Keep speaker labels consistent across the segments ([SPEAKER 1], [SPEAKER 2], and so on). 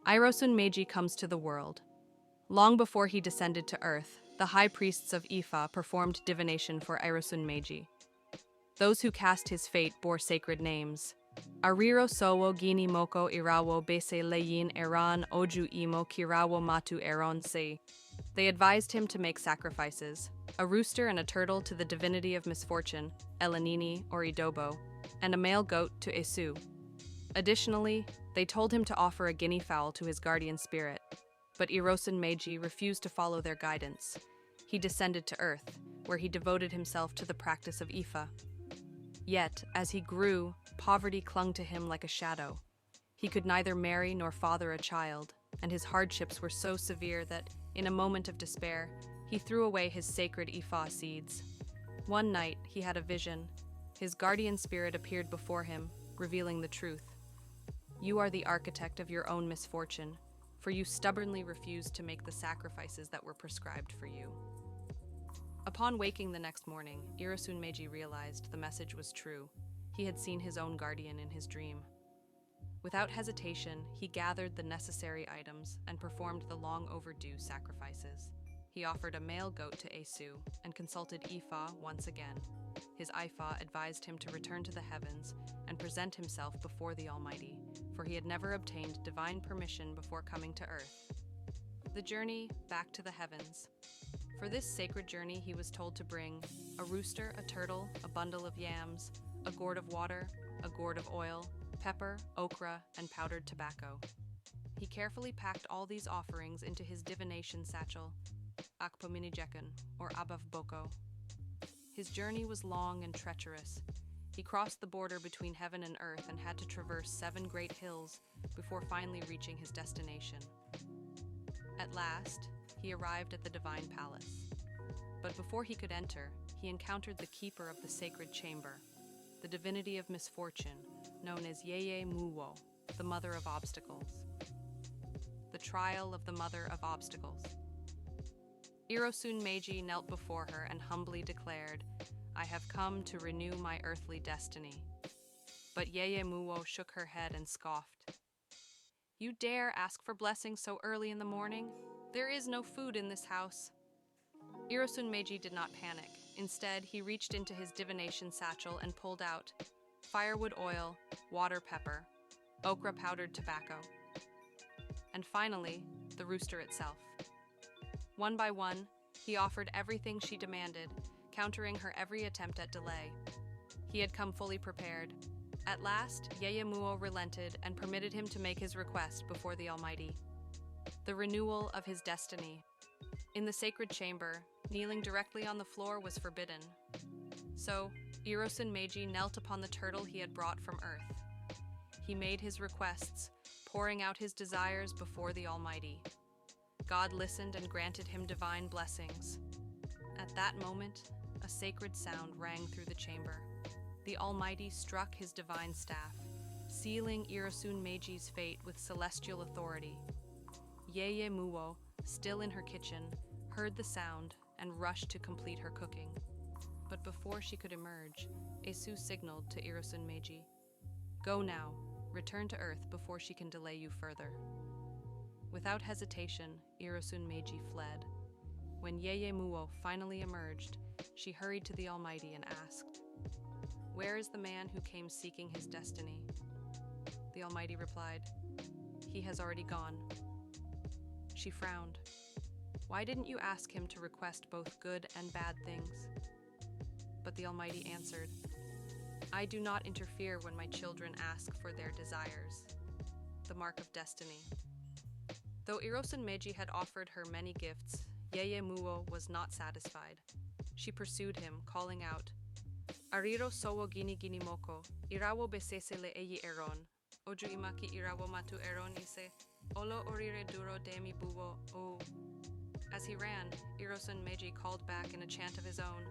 [SPEAKER 1] Irosun Meji comes to the world. Long before he descended to earth, the high priests of Ifa performed divination for Irosun Meji. Those who cast his fate bore sacred names. Arirosowo gini moko irawo bese leyin eran oju imo kirawo matu eron se. They advised him to make sacrifices, a rooster and a turtle to the divinity of misfortune, Elanini or Idobo, and a male goat to Esu. Additionally, they told him to offer a guinea fowl to his guardian spirit, but Irosun Meji refused to follow their guidance. He descended to earth, where he devoted himself to the practice of Ifa. Yet, as he grew, poverty clung to him like a shadow. He could neither marry nor father a child, and his hardships were so severe that, in a moment of despair, he threw away his sacred Ifa seeds. One night, he had a vision. His guardian spirit appeared before him, revealing the truth. You are the architect of your own misfortune, for you stubbornly refused to make the sacrifices that were prescribed for you. Upon waking the next morning, Irosun Meji realized the message was true. He had seen his own guardian in his dream. Without hesitation, he gathered the necessary items and performed the long overdue sacrifices. He offered a male goat to Esu and consulted Ifa once again. His Ifa advised him to return to the heavens and present himself before the Almighty, for he had never obtained divine permission before coming to earth. The journey back to the heavens. For this sacred journey, he was told to bring a rooster, a turtle, a bundle of yams, a gourd of water, a gourd of oil, pepper, okra, and powdered tobacco. He carefully packed all these offerings into his divination satchel, Akpominijekan, or Abav Boko. His journey was long and treacherous. He crossed the border between heaven and earth and had to traverse 7 great hills before finally reaching his destination. At last, he arrived at the divine palace. But before he could enter, he encountered the keeper of the sacred chamber, the divinity of misfortune, known as Yeye Muwo, the mother of obstacles. The trial of the mother of obstacles. Irosun Meji knelt before her and humbly declared, "I have come to renew my earthly destiny." But Yeye Muwo shook her head and scoffed. "You dare ask for blessing so early in the morning? There is no food in this house." Irosun Meji did not panic. Instead, he reached into his divination satchel and pulled out firewood oil, water pepper, okra powdered tobacco, and finally, the rooster itself. One by one, he offered everything she demanded, countering her every attempt at delay. He had come fully prepared. At last, Yeye Muwo relented and permitted him to make his request before the Almighty. The renewal of his destiny. In the sacred chamber, kneeling directly on the floor was forbidden. So, Irosun Meji knelt upon the turtle he had brought from earth. He made his requests, pouring out his desires before the Almighty. God listened and granted him divine blessings. At that moment, a sacred sound rang through the chamber. The Almighty struck his divine staff, sealing Irosun Meji's fate with celestial authority. Yeye Muwo, still in her kitchen, heard the sound and rushed to complete her cooking. But before she could emerge, Esu signaled to Irosun Meji, "Go now, return to earth before she can delay you further." Without hesitation, Irosun Meji fled. When Yeye Muwo finally emerged, she hurried to the Almighty and asked, "Where is the man who came seeking his destiny?" The Almighty replied, "He has already gone." She frowned. "Why didn't you ask him to request both good and bad things?" But the Almighty answered, "I do not interfere when my children ask for their desires." The mark of destiny. Though Irosun Meji had offered her many gifts, Yeye Muwo was not satisfied. She pursued him, calling out, "Arirosowo gini gini moko, irawo besese le eyi eron, oju imaki irawo matu eron ise, olo orire duro demi buwo o." As he ran, Irosun Meji called back in a chant of his own,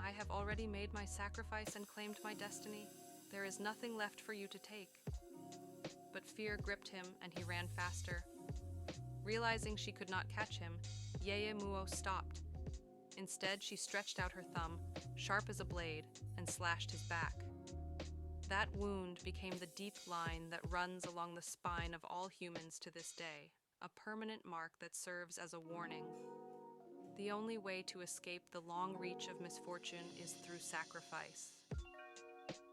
[SPEAKER 1] "I have already made my sacrifice and claimed my destiny. There is nothing left for you to take." But fear gripped him and he ran faster. Realizing she could not catch him, Yeye Muwo stopped. Instead, she stretched out her thumb, sharp as a blade, and slashed his back. that wound became the deep line that runs along the spine of all humans to this day, a permanent mark that serves as a warning. The only way to escape the long reach of misfortune is through sacrifice.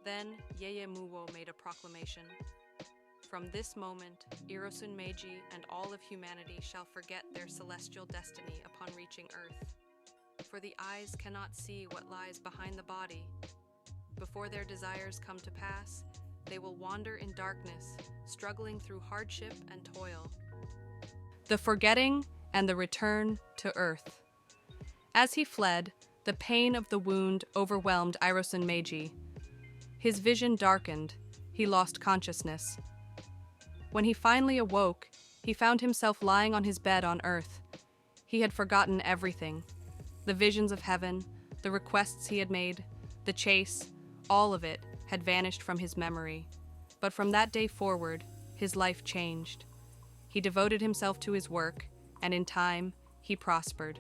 [SPEAKER 1] Then Yeye Muwo made a proclamation. From this moment, Irosun Meji and all of humanity shall forget their celestial destiny upon reaching Earth. For the eyes cannot see what lies behind the body. Before their desires come to pass, they will wander in darkness, struggling through hardship and toil. The forgetting and the return to Earth. As he fled, the pain of the wound overwhelmed Irosun Meji. His vision darkened, he lost consciousness. When he finally awoke, he found himself lying on his bed on Earth. He had forgotten everything. The visions of heaven, the requests he had made, the chase, all of it had vanished from his memory. But from that day forward, his life changed. He devoted himself to his work, and in time, he prospered.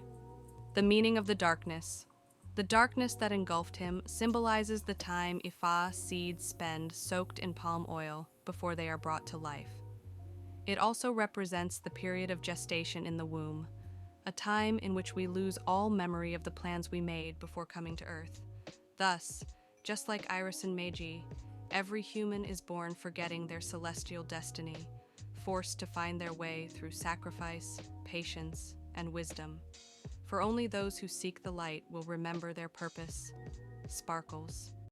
[SPEAKER 1] The meaning of the darkness that engulfed him symbolizes the time Ifa seeds spend soaked in palm oil before they are brought to life. It also represents the period of gestation in the womb, a time in which we lose all memory of the plans we made before coming to Earth. Thus, just like Irosun Meji, every human is born forgetting their celestial destiny, forced to find their way through sacrifice, patience, and wisdom. For only those who seek the light will remember their purpose. Sparkles.